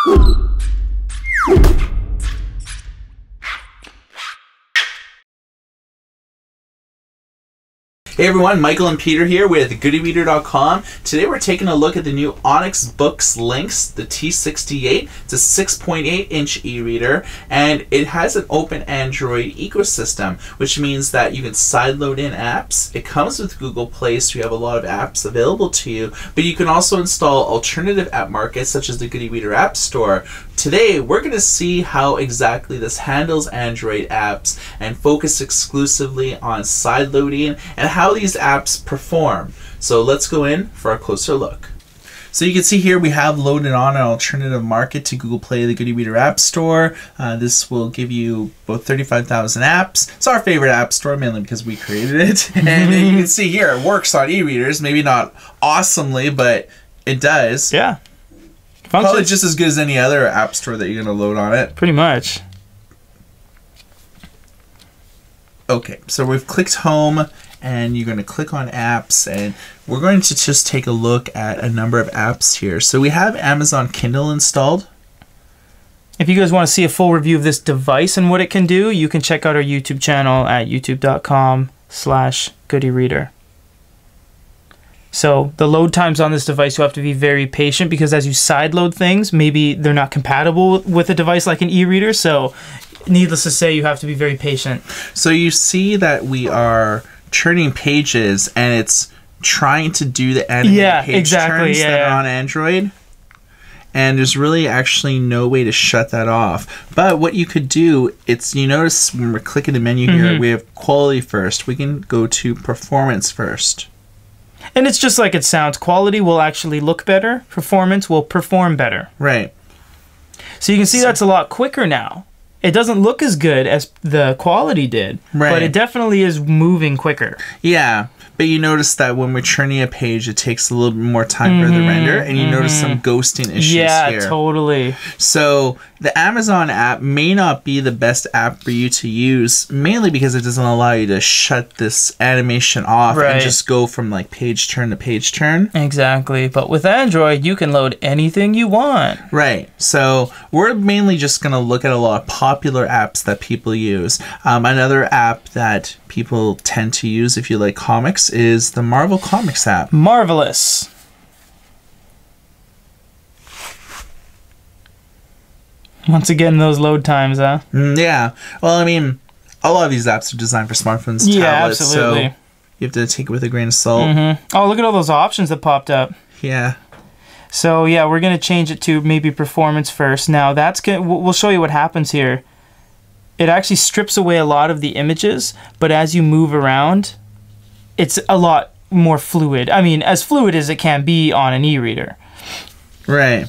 Hey everyone, Michael and Peter here with GoodyReader.com. Today we're taking a look at the new Onyx Boox Lynx, the T68. It's a 6.8-inch e-reader, and it has an open Android ecosystem, which means that you can sideload in apps. It comes with Google Play, so you have a lot of apps available to you, but you can also install alternative app markets such as the Goody Reader App Store. Today we're going to see how exactly this handles Android apps and focus exclusively on sideloading and how these apps perform. So let's go in for a closer look. So you can see here we have loaded on an alternative market to Google Play, the Goody Reader App Store. This will give you about 35,000 apps. It's our favorite app store, mainly because we created it. And you can see here it works on e-readers, maybe not awesomely, but it does. Yeah. Probably just as good as any other app store that you're going to load on it. Pretty much. Okay, so we've clicked home and you're going to click on apps, and we're going to just take a look at a number of apps here. So we have Amazon Kindle installed. If you guys want to see a full review of this device and what it can do, you can check out our YouTube channel at youtube.com/goodyreader. So the load times on this device, you have to be very patient because as you sideload things, maybe they're not compatible with a device like an e-reader. So needless to say, you have to be very patient. So you see that we are turning pages and it's trying to do the animated page turns that are on Android. And there's really actually no way to shut that off. But what you could do, you notice when we're clicking the menu here, we have quality first. We can go to performance first. And it's just like it sounds. Quality will actually look better. Performance will perform better. Right. So you can see that's a lot quicker now. It doesn't look as good as the quality did, but it definitely is moving quicker. Yeah, but you notice that when we're churning a page, it takes a little bit more time for the render, and you notice some ghosting issues here. Yeah, totally. So the Amazon app may not be the best app for you to use, mainly because it doesn't allow you to shut this animation off and just go from like page turn to page turn. Exactly, but with Android, you can load anything you want. Right, so we're mainly just going to look at a lot of popular apps that people use. Another app that people tend to use if you like comics is the Marvel Comics app. Marvelous. Once again, those load times, huh? Yeah. Well, I mean, a lot of these apps are designed for smartphones, tablets, absolutely. So you have to take it with a grain of salt. Oh, look at all those options that popped up. Yeah. So yeah, we're gonna change it to maybe performance first. Now that's we'll show you what happens here. It actually strips away a lot of the images, but as you move around, it's a lot more fluid. I mean, as fluid as it can be on an e-reader. Right.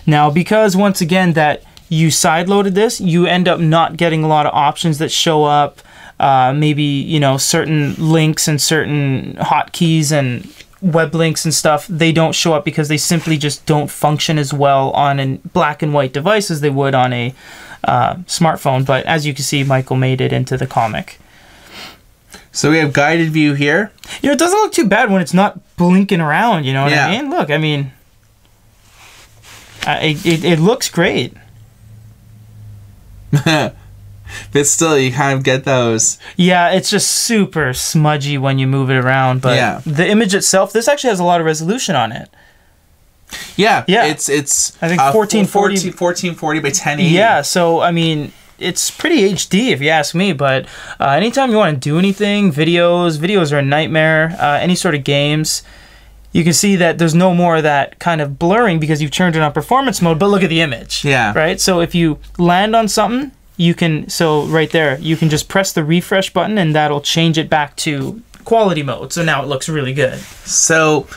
Now, because once again that you sideloaded this, you end up not getting a lot of options that show up. Maybe, you know, certain links and certain hotkeys and web links and stuff, they don't show up because they simply just don't function as well on a black and white device as they would on a smartphone. But as you can see, Michael made it into the comic. So we have guided view here. You know, it doesn't look too bad when it's not blinking around, you know what I mean? Look, I mean, it looks great. But still, you kind of get those. Yeah, it's just super smudgy when you move it around. But the image itself, this actually has a lot of resolution on it. Yeah. It's I think 1440 by 1080. Yeah, so I mean, it's pretty HD if you ask me. But anytime you want to do anything, videos are a nightmare. Any sort of games. You can see that there's no more of that kind of blurring because you've turned it on performance mode, but look at the image. Yeah. Right? So if you land on something, you can, right there, you can just press the refresh button and that'll change it back to quality mode. So now it looks really good. So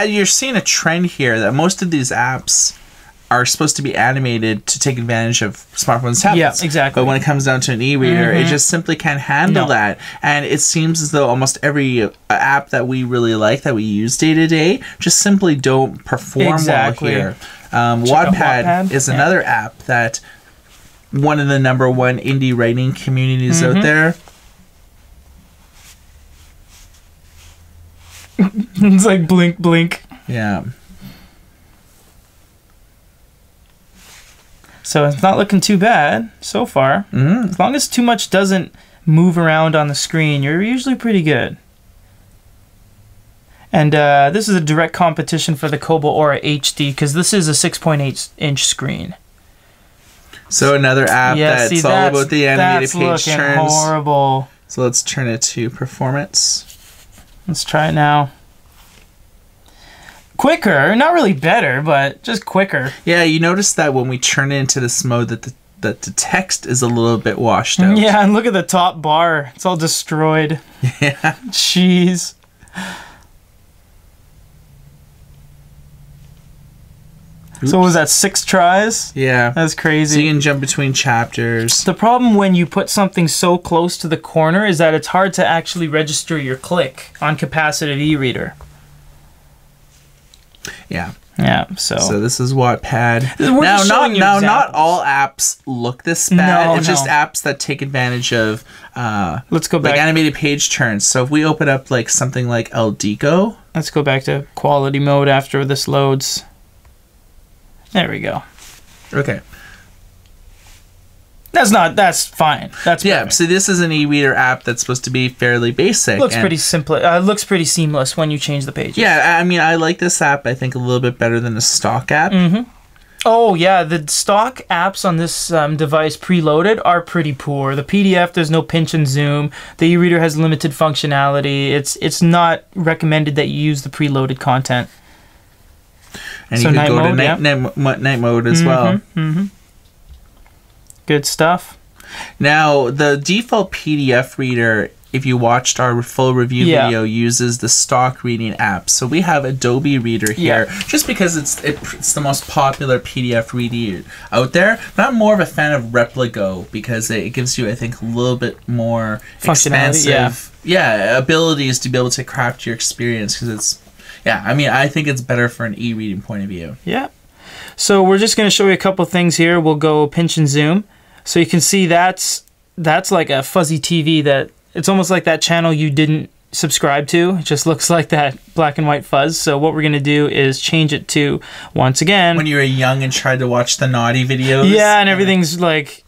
you're seeing a trend here that most of these apps are supposed to be animated to take advantage of smartphones, tablets. Yeah, exactly. But when it comes down to an e-reader, it just simply can't handle that. And it seems as though almost every app that we really like, that we use day to day, just simply don't perform well here. Wattpad is another app that one of the #1 indie writing communities out there. It's like blink, blink. Yeah. So it's not looking too bad so far. As long as too much doesn't move around on the screen, you're usually pretty good. And this is a direct competition for the Kobo Aura HD because this is a 6.8-inch screen. So another app that's all about the animated page turns. That's looking horrible. So let's turn it to performance. Let's try it now. Quicker, not really better, but just quicker. Yeah, you notice that when we turn it into this mode that the text is a little bit washed out. Yeah, and look at the top bar. It's all destroyed. Yeah. Jeez. Oops. So was that 6 tries? Yeah. That's crazy. So you can jump between chapters. The problem when you put something so close to the corner is that it's hard to actually register your click on capacitive e-reader. Yeah. Yeah, so this is Wattpad. Now, not all apps look this bad. It's just apps that take advantage of let's go back. Like animated page turns. So if we open up like something like Aldiko. Let's go back to quality mode after this loads. There we go. Okay. That's fine. That's yeah. perfect. So this is an e-reader app that's supposed to be fairly basic. Looks pretty simple. Looks pretty seamless when you change the pages. Yeah, I mean, I like this app. I think a little bit better than the stock app. Oh yeah, the stock apps on this device preloaded are pretty poor. The PDF, there's no pinch and zoom. The e-reader has limited functionality. It's not recommended that you use the preloaded content. And so you could go to night mode as well. Good stuff. Now, the default PDF reader, if you watched our full review video, uses the stock reading app. So we have Adobe Reader here, just because it's the most popular PDF reader out there. But I'm more of a fan of Repligo because it gives you, I think, a little bit more expansive abilities to be able to craft your experience because it's... Yeah, I mean, I think it's better for an e-reading point of view. Yeah. So we're just going to show you a couple things here. We'll go pinch and zoom. So you can see that's like a fuzzy TV that it's almost like that channel you didn't subscribe to. It just looks like that black and white fuzz. So what we're going to do is change it to, once again... When you were young and tried to watch the naughty videos. Yeah, and everything's like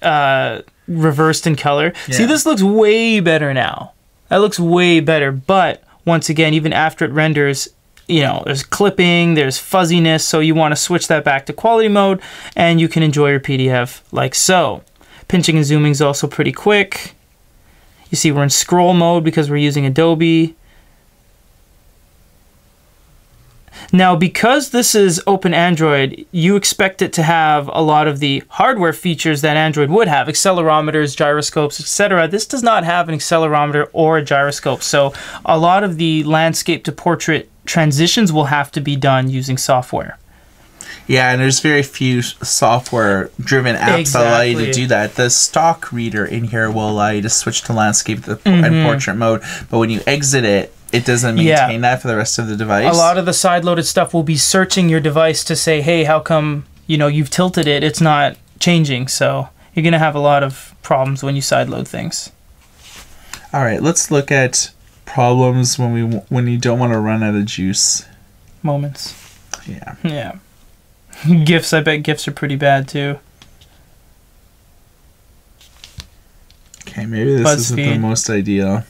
reversed in color. Yeah. See, this looks way better now. That looks way better. But once again, even after it renders... You know, there's clipping, there's fuzziness, so you want to switch that back to quality mode, and you can enjoy your PDF like so. Pinching and zooming is also pretty quick. You see we're in scroll mode because we're using Adobe. Now, because this is Open Android, you expect it to have a lot of the hardware features that Android would have, accelerometers, gyroscopes, etc. This does not have an accelerometer or a gyroscope, so a lot of the landscape to portrait transitions will have to be done using software. Yeah, and there's very few software-driven apps that allow you to do that. The stock reader in here will allow you to switch to landscape and portrait mode, but when you exit it, it doesn't maintain that for the rest of the device. A lot of the side-loaded stuff will be searching your device to say, hey, how come you've tilted it, it's not changing, so you're going to have a lot of problems when you side-load things. All right, let's look at problems when you don't want to run out of juice. Moments. Yeah. Yeah. GIFs, I bet GIFs are pretty bad too. Okay, maybe this isn't the most ideal.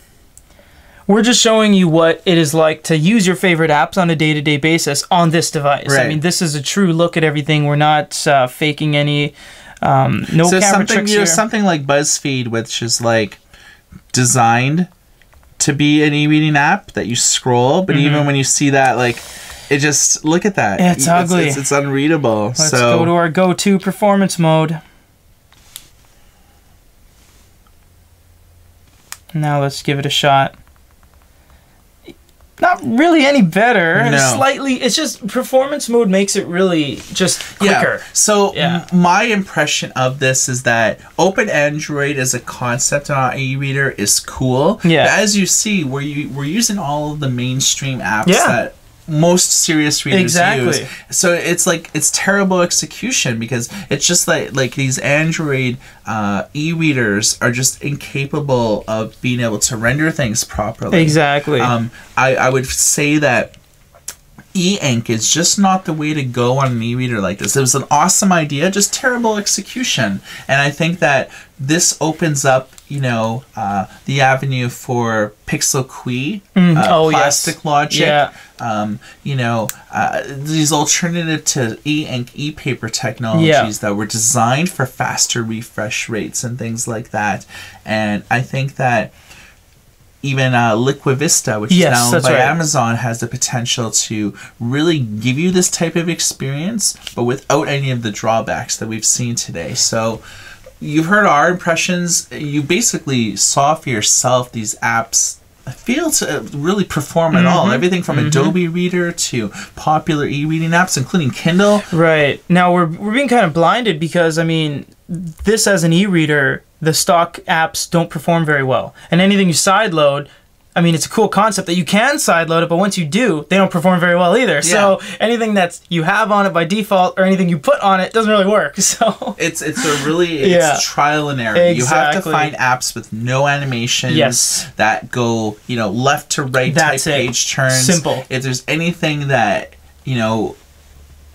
We're just showing you what it is like to use your favorite apps on a day-to-day basis on this device. Right. I mean, this is a true look at everything. We're not faking any camera tricks here. Something like BuzzFeed, which is like designed to be an e-reading app that you scroll, but even when you see that, like, it just, look at that. Yeah, it's ugly. It's unreadable. Let's go to our go-to performance mode. Now let's give it a shot. Not really any better. No. It's just performance mode makes it really just quicker. Yeah. So my impression of this is that Open Android as a concept on e-reader is cool. Yeah. But as you see, we're using all of the mainstream apps that most serious readers use. So it's terrible execution because it's just like these Android e-readers are just incapable of being able to render things properly. Exactly. I would say that e-ink is just not the way to go on an e-reader like this. It was an awesome idea, just terrible execution. And I think that this opens up, you know, the avenue for Pixel Qi, plastic logic, you know, these alternative to e-ink, e-paper technologies that were designed for faster refresh rates and things like that. And I think that even Liquid Vista, which is now owned by Amazon, has the potential to really give you this type of experience, but without any of the drawbacks that we've seen today. So you've heard our impressions. You basically saw for yourself these apps fail to really perform at all. Everything from Adobe Reader to popular e-reading apps, including Kindle. Right. Now we're being kind of blinded because, I mean, this as an e-reader, the stock apps don't perform very well. And anything you sideload, I mean, it's a cool concept that you can sideload it, but once you do, they don't perform very well either. Yeah. So anything that's you have on it by default or anything you put on it doesn't really work. So it's a really it's trial and error. Exactly. You have to find apps with no animations that go, you know, left to right type page turns. Simple. If there's anything that, you know,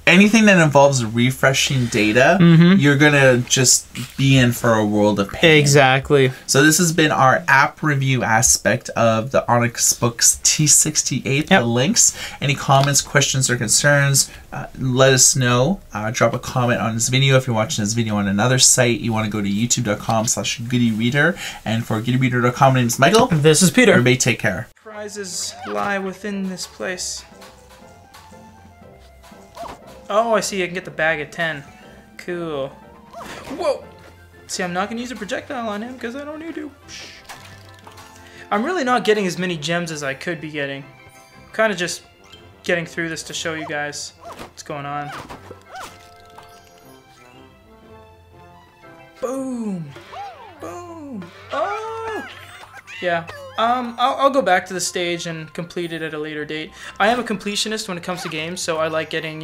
anything that involves refreshing data, you're gonna just be in for a world of pain. Exactly. So this has been our app review aspect of the Onyx Boox T68 Lynx. Any comments, questions, or concerns, let us know. Drop a comment on this video. If you're watching this video on another site, you want to go to youtube.com/goodyreader. And for goodyreader.com, my name is Michael. This is Peter. Everybody take care. Prizes lie within this place. Oh, I see. I can get the bag at 10. Cool. Whoa! See, I'm not going to use a projectile on him because I don't need to. I'm really not getting as many gems as I could be getting. I'm kind of just getting through this to show you guys what's going on. Boom! Boom! Oh! Yeah. I'll go back to the stage and complete it at a later date. I am a completionist when it comes to games, so I like getting